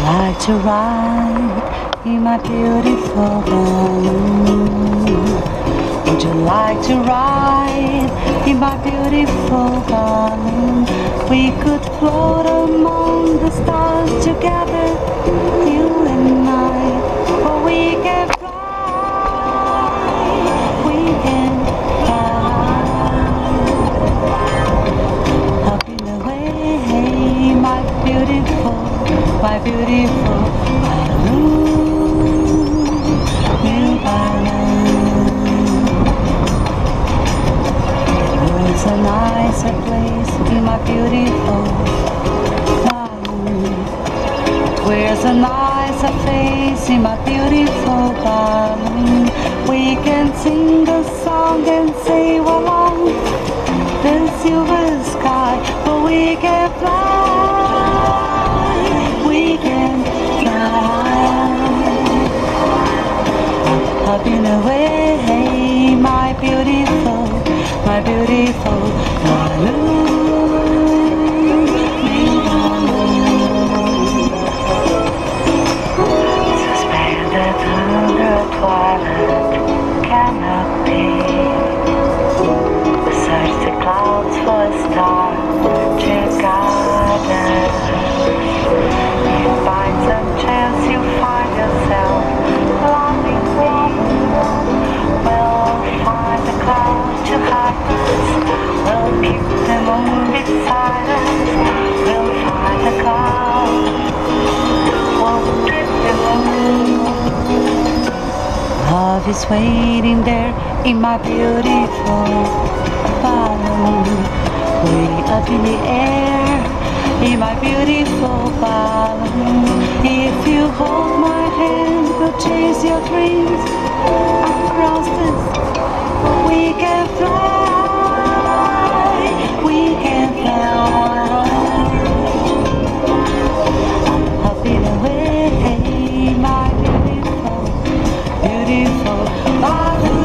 like to ride in my beautiful balloon? Would you like to ride in my beautiful balloon? We could float among the stars together, you and I. Or we can fly, we can fly up in the way, my beautiful balloon, new balloon. Where's a nicer place in my beautiful balloon? Where's a nicer face in my beautiful balloon? We can sing a song and sail along the silver sky, but we can fly, we can fly up in the way, my beautiful balloon, balloon. Suspended under a twilight canopy, search the clouds for a star to guide us. You find some chance, you find yourself loving me. We'll find the clouds to hide us. We'll keep the moon beside us. We'll find the clouds. We'll keep the moon. Love is waiting there in my beautiful balloon, way up in the air, in my beautiful balloon. If you hold my hand, we'll chase your dreams across this. We can fly, we can fly up in the way, my beautiful balloon.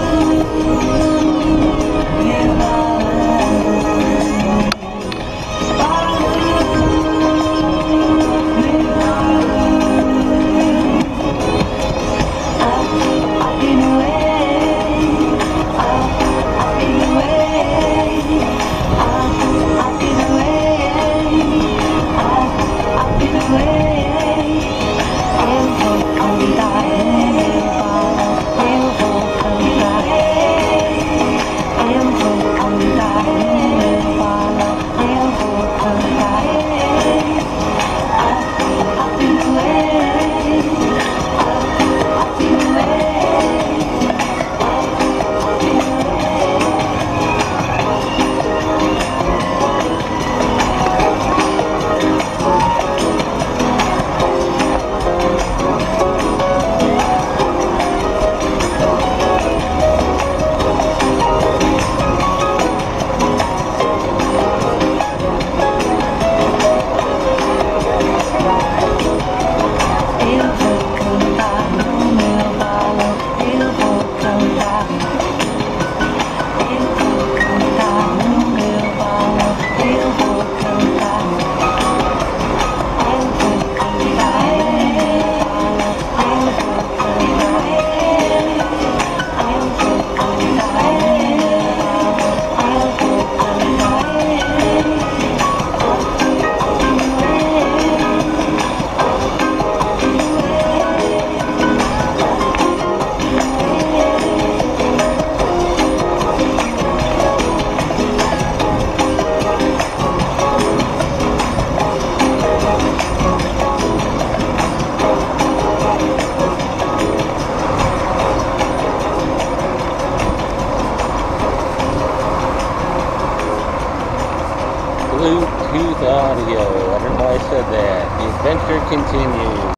Bluetooth audio. I don't know why I said that. The adventure continues.